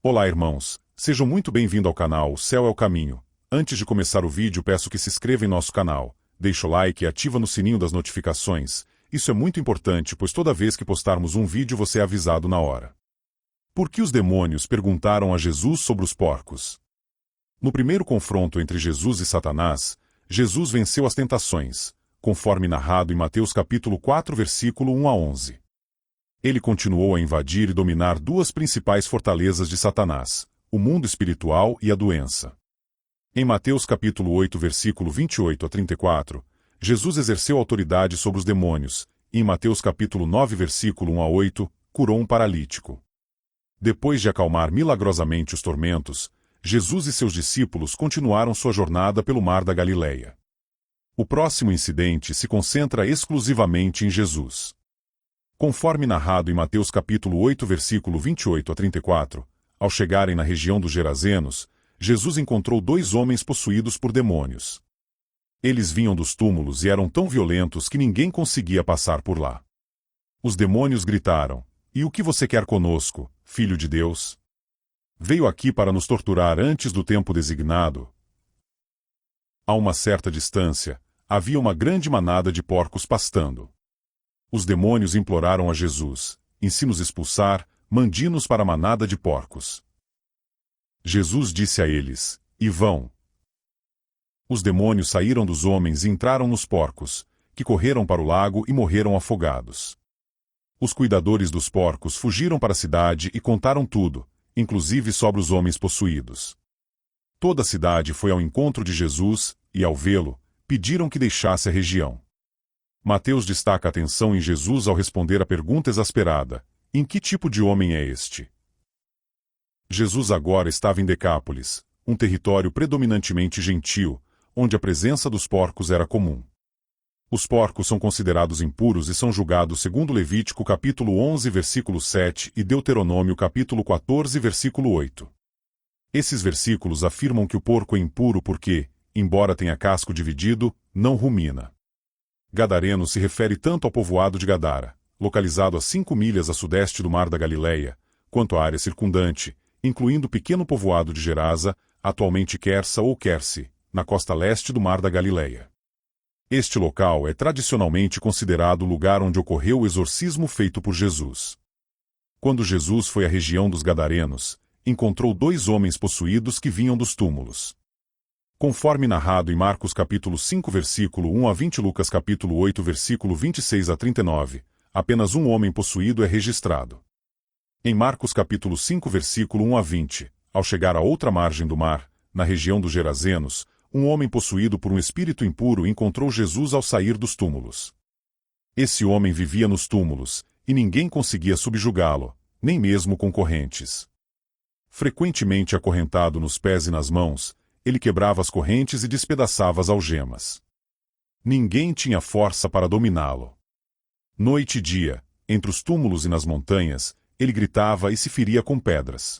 Olá, irmãos. Sejam muito bem-vindos ao canal O Céu é o Caminho. Antes de começar o vídeo, peço que se inscreva em nosso canal, deixe o like e ativa no sininho das notificações. Isso é muito importante, pois toda vez que postarmos um vídeo você é avisado na hora. Por que os demônios perguntaram a Jesus sobre os porcos? No primeiro confronto entre Jesus e Satanás, Jesus venceu as tentações, conforme narrado em Mateus capítulo 4, versículo 1 a 11. Ele continuou a invadir e dominar duas principais fortalezas de Satanás, o mundo espiritual e a doença. Em Mateus capítulo 8, versículo 28 a 34, Jesus exerceu autoridade sobre os demônios, e em Mateus capítulo 9, versículo 1 a 8, curou um paralítico. Depois de acalmar milagrosamente os tormentos, Jesus e seus discípulos continuaram sua jornada pelo Mar da Galileia. O próximo incidente se concentra exclusivamente em Jesus. Conforme narrado em Mateus capítulo 8, versículo 28 a 34, ao chegarem na região dos Gerazenos, Jesus encontrou dois homens possuídos por demônios. Eles vinham dos túmulos e eram tão violentos que ninguém conseguia passar por lá. Os demônios gritaram: "E o que você quer conosco, Filho de Deus? Veio aqui para nos torturar antes do tempo designado?" A uma certa distância, havia uma grande manada de porcos pastando. Os demônios imploraram a Jesus: "Ensina-nos a expulsar, mande-nos para a manada de porcos." Jesus disse a eles: "E vão." Os demônios saíram dos homens e entraram nos porcos, que correram para o lago e morreram afogados. Os cuidadores dos porcos fugiram para a cidade e contaram tudo, inclusive sobre os homens possuídos. Toda a cidade foi ao encontro de Jesus e, ao vê-lo, pediram que deixasse a região. Mateus destaca a atenção em Jesus ao responder à pergunta exasperada: "Em que tipo de homem é este?" Jesus agora estava em Decápolis, um território predominantemente gentil, onde a presença dos porcos era comum. Os porcos são considerados impuros e são julgados segundo Levítico capítulo 11, versículo 7 e Deuteronômio capítulo 14, versículo 8. Esses versículos afirmam que o porco é impuro porque, embora tenha casco dividido, não rumina. Gadareno se refere tanto ao povoado de Gadara, localizado a 5 milhas a sudeste do Mar da Galileia, quanto à área circundante, incluindo o pequeno povoado de Gerasa, atualmente Quersa ou Querce, na costa leste do Mar da Galileia. Este local é tradicionalmente considerado o lugar onde ocorreu o exorcismo feito por Jesus. Quando Jesus foi à região dos Gadarenos, encontrou dois homens possuídos que vinham dos túmulos. Conforme narrado em Marcos capítulo 5, versículo 1 a 20 e Lucas capítulo 8, versículo 26 a 39, apenas um homem possuído é registrado. Em Marcos capítulo 5, versículo 1 a 20, ao chegar à outra margem do mar, na região dos Gerazenos, um homem possuído por um espírito impuro encontrou Jesus ao sair dos túmulos. Esse homem vivia nos túmulos, e ninguém conseguia subjugá-lo, nem mesmo com correntes. Frequentemente acorrentado nos pés e nas mãos, ele quebrava as correntes e despedaçava as algemas. Ninguém tinha força para dominá-lo. Noite e dia, entre os túmulos e nas montanhas, ele gritava e se feria com pedras.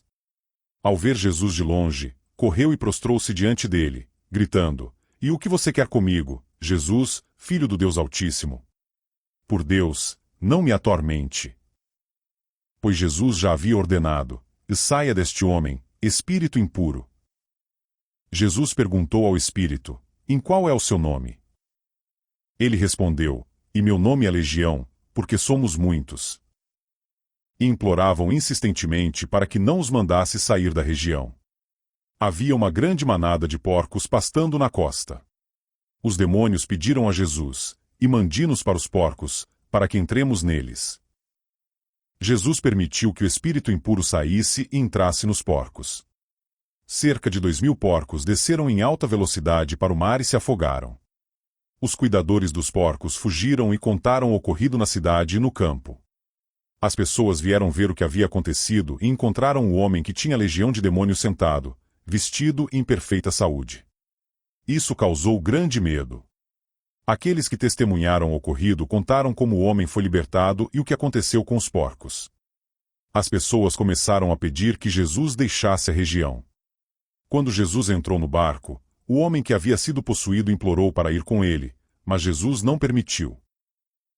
Ao ver Jesus de longe, correu e prostrou-se diante dele, gritando: "E o que você quer comigo, Jesus, Filho do Deus Altíssimo? Por Deus, não me atormente." Pois Jesus já havia ordenado: "Saia deste homem, espírito impuro." Jesus perguntou ao espírito: "Em qual é o seu nome?" Ele respondeu: "E meu nome é Legião, porque somos muitos." E imploravam insistentemente para que não os mandasse sair da região. Havia uma grande manada de porcos pastando na costa. Os demônios pediram a Jesus: "E mande-nos para os porcos, para que entremos neles." Jesus permitiu que o espírito impuro saísse e entrasse nos porcos. Cerca de 2.000 porcos desceram em alta velocidade para o mar e se afogaram. Os cuidadores dos porcos fugiram e contaram o ocorrido na cidade e no campo. As pessoas vieram ver o que havia acontecido e encontraram o homem que tinha legião de demônios sentado, vestido e em perfeita saúde. Isso causou grande medo. Aqueles que testemunharam o ocorrido contaram como o homem foi libertado e o que aconteceu com os porcos. As pessoas começaram a pedir que Jesus deixasse a região. Quando Jesus entrou no barco, o homem que havia sido possuído implorou para ir com ele, mas Jesus não permitiu.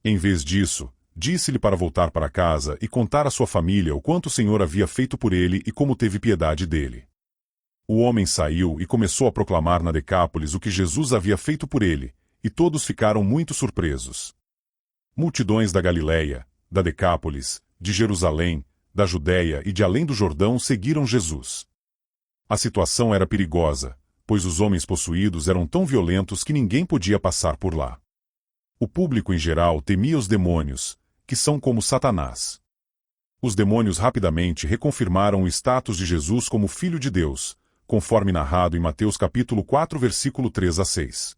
Em vez disso, disse-lhe para voltar para casa e contar à sua família o quanto o Senhor havia feito por ele e como teve piedade dele. O homem saiu e começou a proclamar na Decápolis o que Jesus havia feito por ele, e todos ficaram muito surpresos. Multidões da Galileia, da Decápolis, de Jerusalém, da Judéia e de além do Jordão seguiram Jesus. A situação era perigosa, pois os homens possuídos eram tão violentos que ninguém podia passar por lá. O público em geral temia os demônios, que são como Satanás. Os demônios rapidamente reconfirmaram o status de Jesus como Filho de Deus, conforme narrado em Mateus capítulo 4 versículo 3 a 6.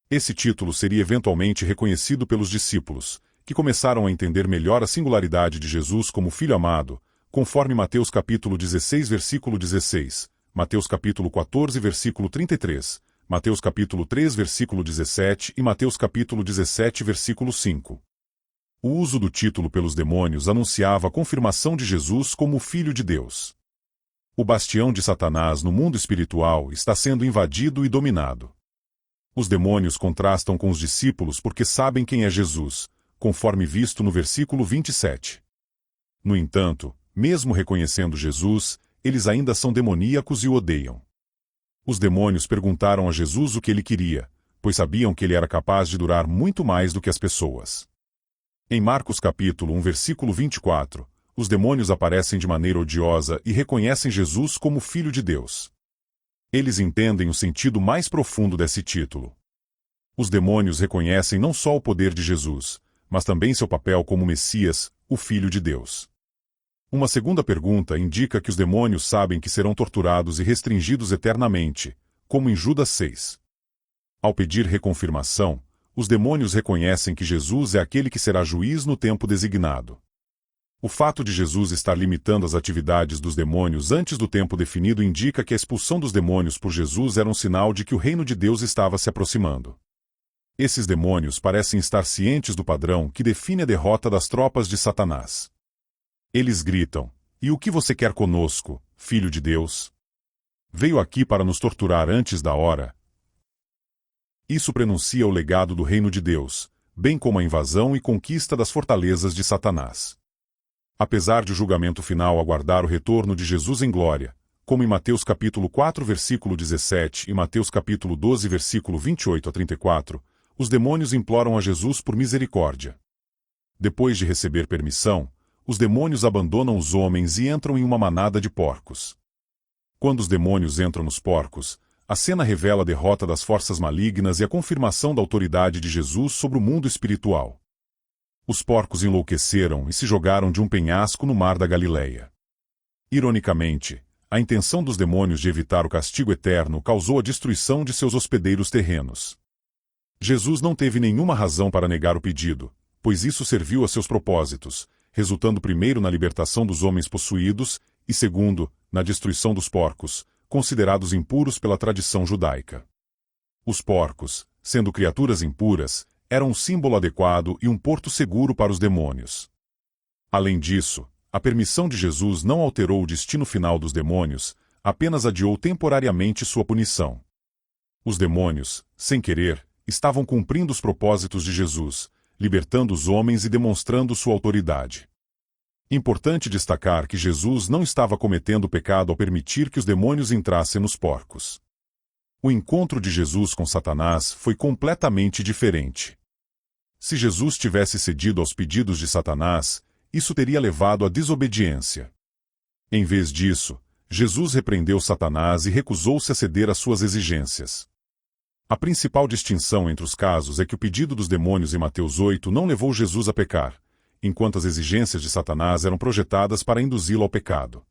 Esse título seria eventualmente reconhecido pelos discípulos, que começaram a entender melhor a singularidade de Jesus como Filho amado, conforme Mateus capítulo 16 versículo 16, Mateus capítulo 14 versículo 33, Mateus capítulo 3 versículo 17 e Mateus capítulo 17 versículo 5. O uso do título pelos demônios anunciava a confirmação de Jesus como o Filho de Deus. O bastião de Satanás no mundo espiritual está sendo invadido e dominado. Os demônios contrastam com os discípulos porque sabem quem é Jesus, conforme visto no versículo 27. No entanto, mesmo reconhecendo Jesus, eles ainda são demoníacos e o odeiam. Os demônios perguntaram a Jesus o que ele queria, pois sabiam que ele era capaz de durar muito mais do que as pessoas. Em Marcos capítulo 1 versículo 24, os demônios aparecem de maneira odiosa e reconhecem Jesus como Filho de Deus. Eles entendem o sentido mais profundo desse título. Os demônios reconhecem não só o poder de Jesus, mas também seu papel como Messias, o Filho de Deus. Uma segunda pergunta indica que os demônios sabem que serão torturados e restringidos eternamente, como em Judas 6. Ao pedir reconfirmação, os demônios reconhecem que Jesus é aquele que será juiz no tempo designado. O fato de Jesus estar limitando as atividades dos demônios antes do tempo definido indica que a expulsão dos demônios por Jesus era um sinal de que o reino de Deus estava se aproximando. Esses demônios parecem estar cientes do padrão que define a derrota das tropas de Satanás. Eles gritam: "E o que você quer conosco, Filho de Deus? Veio aqui para nos torturar antes da hora?" Isso prenuncia o legado do reino de Deus, bem como a invasão e conquista das fortalezas de Satanás. Apesar de o julgamento final aguardar o retorno de Jesus em glória, como em Mateus capítulo 4 versículo 17 e Mateus capítulo 12 versículo 28 a 34, os demônios imploram a Jesus por misericórdia. Depois de receber permissão, os demônios abandonam os homens e entram em uma manada de porcos. Quando os demônios entram nos porcos, a cena revela a derrota das forças malignas e a confirmação da autoridade de Jesus sobre o mundo espiritual. Os porcos enlouqueceram e se jogaram de um penhasco no mar da Galileia. Ironicamente, a intenção dos demônios de evitar o castigo eterno causou a destruição de seus hospedeiros terrenos. Jesus não teve nenhuma razão para negar o pedido, pois isso serviu a seus propósitos, resultando primeiro na libertação dos homens possuídos e segundo, na destruição dos porcos, considerados impuros pela tradição judaica. Os porcos, sendo criaturas impuras, eram um símbolo adequado e um porto seguro para os demônios. Além disso, a permissão de Jesus não alterou o destino final dos demônios, apenas adiou temporariamente sua punição. Os demônios, sem querer, estavam cumprindo os propósitos de Jesus, libertando os homens e demonstrando sua autoridade. Importante destacar que Jesus não estava cometendo pecado ao permitir que os demônios entrassem nos porcos. O encontro de Jesus com Satanás foi completamente diferente. Se Jesus tivesse cedido aos pedidos de Satanás, isso teria levado à desobediência. Em vez disso, Jesus repreendeu Satanás e recusou-se a ceder às suas exigências. A principal distinção entre os casos é que o pedido dos demônios em Mateus 8 não levou Jesus a pecar, enquanto as exigências de Satanás eram projetadas para induzi-lo ao pecado.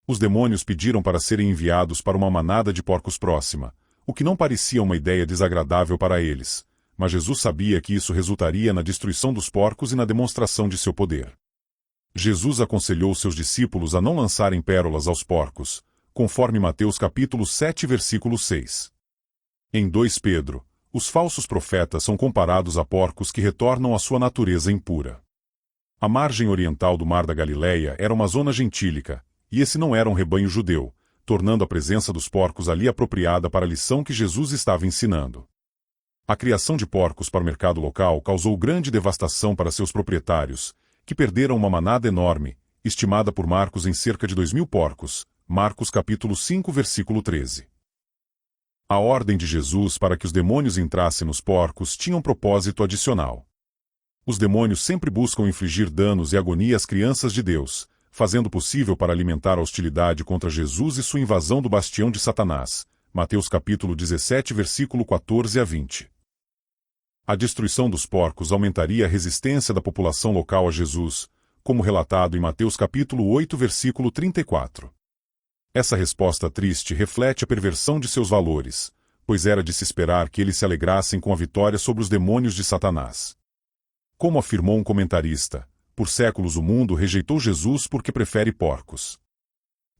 Os demônios pediram para serem enviados para uma manada de porcos próxima, o que não parecia uma ideia desagradável para eles, mas Jesus sabia que isso resultaria na destruição dos porcos e na demonstração de seu poder. Jesus aconselhou seus discípulos a não lançarem pérolas aos porcos, conforme Mateus capítulo 7 versículo 6. Em 2 Pedro, os falsos profetas são comparados a porcos que retornam à sua natureza impura. A margem oriental do Mar da Galileia era uma zona gentílica, e esse não era um rebanho judeu, tornando a presença dos porcos ali apropriada para a lição que Jesus estava ensinando. A criação de porcos para o mercado local causou grande devastação para seus proprietários, que perderam uma manada enorme, estimada por Marcos em cerca de 2.000 porcos. Marcos capítulo 5 versículo 13. A ordem de Jesus para que os demônios entrassem nos porcos tinha um propósito adicional. Os demônios sempre buscam infligir danos e agonia às crianças de Deus, fazendo o possível para alimentar a hostilidade contra Jesus e sua invasão do bastião de Satanás. Mateus capítulo 17 versículo 14 a 20. A destruição dos porcos aumentaria a resistência da população local a Jesus, como relatado em Mateus capítulo 8 versículo 34. Essa resposta triste reflete a perversão de seus valores, pois era de se esperar que eles se alegrassem com a vitória sobre os demônios de Satanás. Como afirmou um comentarista, por séculos o mundo rejeitou Jesus porque prefere porcos.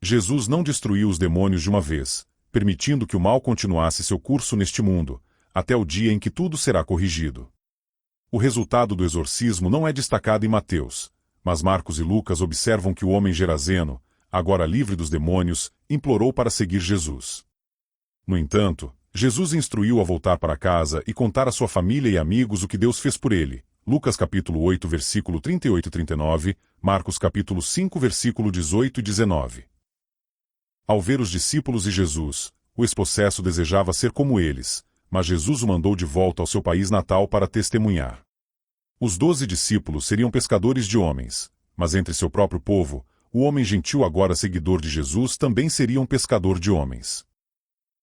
Jesus não destruiu os demônios de uma vez, permitindo que o mal continuasse seu curso neste mundo, até o dia em que tudo será corrigido. O resultado do exorcismo não é destacado em Mateus, mas Marcos e Lucas observam que o homem Gerazeno, agora livre dos demônios, implorou para seguir Jesus. No entanto, Jesus instruiu a voltar para casa e contar à sua família e amigos o que Deus fez por ele. Lucas capítulo 8 versículo 38 e 39, Marcos capítulo 5 versículo 18 e 19. Ao ver os discípulos e Jesus, o ex-possesso desejava ser como eles, mas Jesus o mandou de volta ao seu país natal para testemunhar. Os 12 discípulos seriam pescadores de homens, mas entre seu próprio povo, o homem gentil agora seguidor de Jesus também seria um pescador de homens.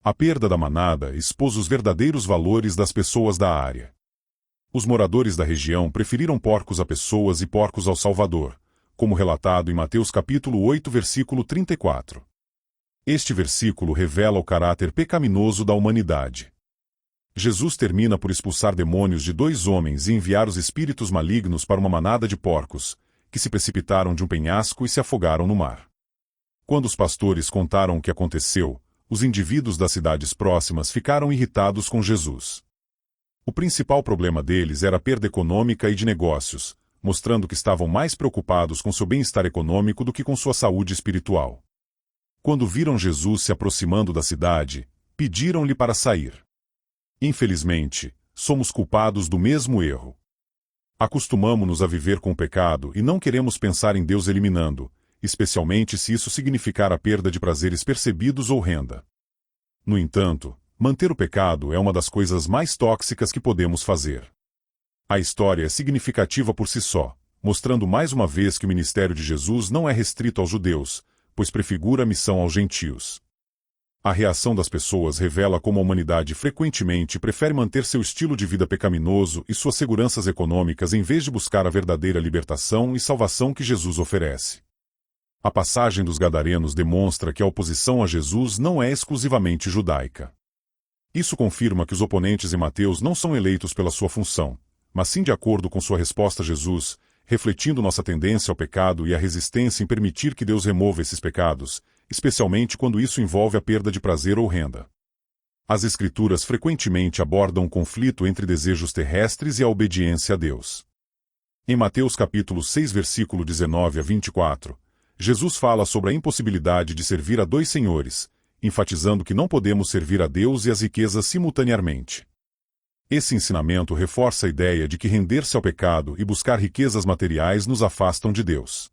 A perda da manada expôs os verdadeiros valores das pessoas da área. Os moradores da região preferiram porcos a pessoas e porcos ao Salvador, como relatado em Mateus capítulo 8 versículo 34. Este versículo revela o caráter pecaminoso da humanidade. Jesus termina por expulsar demônios de 2 homens e enviar os espíritos malignos para uma manada de porcos, que se precipitaram de um penhasco e se afogaram no mar. Quando os pastores contaram o que aconteceu, os indivíduos das cidades próximas ficaram irritados com Jesus. O principal problema deles era a perda econômica e de negócios, mostrando que estavam mais preocupados com seu bem-estar econômico do que com sua saúde espiritual. Quando viram Jesus se aproximando da cidade, pediram-lhe para sair. Infelizmente, somos culpados do mesmo erro. Acostumamo-nos a viver com o pecado e não queremos pensar em Deus eliminando, especialmente se isso significar a perda de prazeres percebidos ou renda. No entanto, manter o pecado é uma das coisas mais tóxicas que podemos fazer. A história é significativa por si só, mostrando mais uma vez que o ministério de Jesus não é restrito aos judeus, pois prefigura a missão aos gentios. A reação das pessoas revela como a humanidade frequentemente prefere manter seu estilo de vida pecaminoso e suas seguranças econômicas em vez de buscar a verdadeira libertação e salvação que Jesus oferece. A passagem dos Gadarenos demonstra que a oposição a Jesus não é exclusivamente judaica. Isso confirma que os oponentes em Mateus não são eleitos pela sua função, mas sim de acordo com sua resposta a Jesus, refletindo nossa tendência ao pecado e a resistência em permitir que Deus remova esses pecados, especialmente quando isso envolve a perda de prazer ou renda. As Escrituras frequentemente abordam o conflito entre desejos terrestres e a obediência a Deus. Em Mateus capítulo 6 versículo 19 a 24, Jesus fala sobre a impossibilidade de servir a 2 senhores, enfatizando que não podemos servir a Deus e as riquezas simultaneamente. Esse ensinamento reforça a ideia de que render-se ao pecado e buscar riquezas materiais nos afastam de Deus.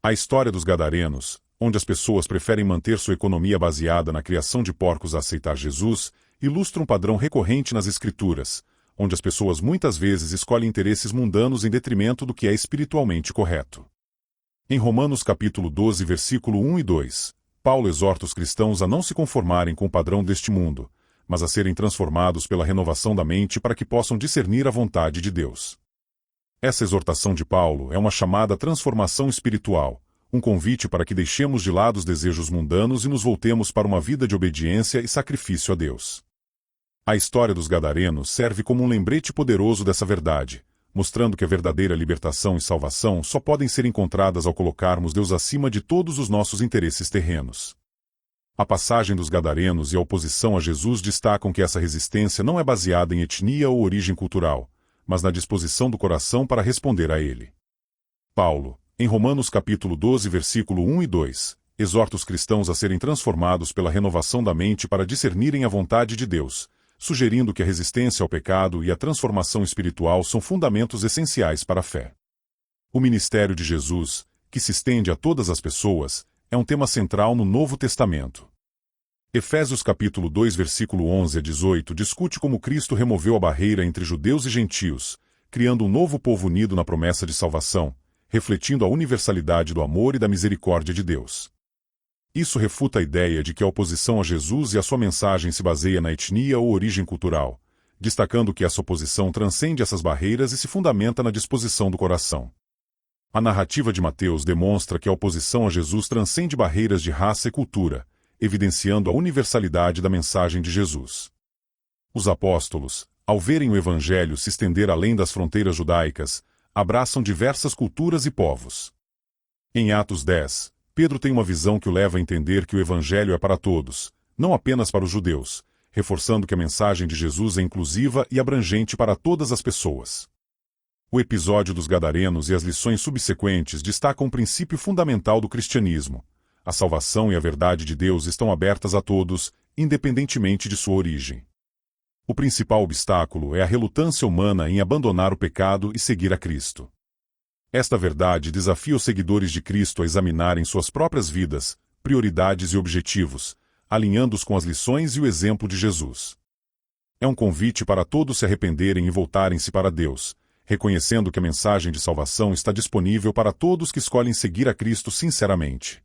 A história dos Gadarenos, onde as pessoas preferem manter sua economia baseada na criação de porcos a aceitar Jesus, ilustra um padrão recorrente nas Escrituras, onde as pessoas muitas vezes escolhem interesses mundanos em detrimento do que é espiritualmente correto. Em Romanos capítulo 12 versículo 1 e 2, Paulo exorta os cristãos a não se conformarem com o padrão deste mundo, mas a serem transformados pela renovação da mente para que possam discernir a vontade de Deus. Essa exortação de Paulo é uma chamada à transformação espiritual, um convite para que deixemos de lado os desejos mundanos e nos voltemos para uma vida de obediência e sacrifício a Deus. A história dos Gadarenos serve como um lembrete poderoso dessa verdade, mostrando que a verdadeira libertação e salvação só podem ser encontradas ao colocarmos Deus acima de todos os nossos interesses terrenos. A passagem dos Gadarenos e a oposição a Jesus destacam que essa resistência não é baseada em etnia ou origem cultural, mas na disposição do coração para responder a ele. Paulo, em Romanos capítulo 12 versículo 1 e 2, exorta os cristãos a serem transformados pela renovação da mente para discernirem a vontade de Deus, sugerindo que a resistência ao pecado e a transformação espiritual são fundamentos essenciais para a fé. O ministério de Jesus, que se estende a todas as pessoas, é um tema central no Novo Testamento. Efésios capítulo 2 versículo 11 a 18 discute como Cristo removeu a barreira entre judeus e gentios, criando um novo povo unido na promessa de salvação, refletindo a universalidade do amor e da misericórdia de Deus. Isso refuta a ideia de que a oposição a Jesus e a sua mensagem se baseia na etnia ou origem cultural, destacando que essa oposição transcende essas barreiras e se fundamenta na disposição do coração. A narrativa de Mateus demonstra que a oposição a Jesus transcende barreiras de raça e cultura, evidenciando a universalidade da mensagem de Jesus. Os apóstolos, ao verem o Evangelho se estender além das fronteiras judaicas, abraçam diversas culturas e povos. Em Atos 10, Pedro tem uma visão que o leva a entender que o Evangelho é para todos, não apenas para os judeus, reforçando que a mensagem de Jesus é inclusiva e abrangente para todas as pessoas. O episódio dos Gadarenos e as lições subsequentes destacam um princípio fundamental do cristianismo. A salvação e a verdade de Deus estão abertas a todos, independentemente de sua origem. O principal obstáculo é a relutância humana em abandonar o pecado e seguir a Cristo. Esta verdade desafia os seguidores de Cristo a examinarem suas próprias vidas, prioridades e objetivos, alinhando-os com as lições e o exemplo de Jesus. É um convite para todos se arrependerem e voltarem-se para Deus, reconhecendo que a mensagem de salvação está disponível para todos que escolhem seguir a Cristo sinceramente.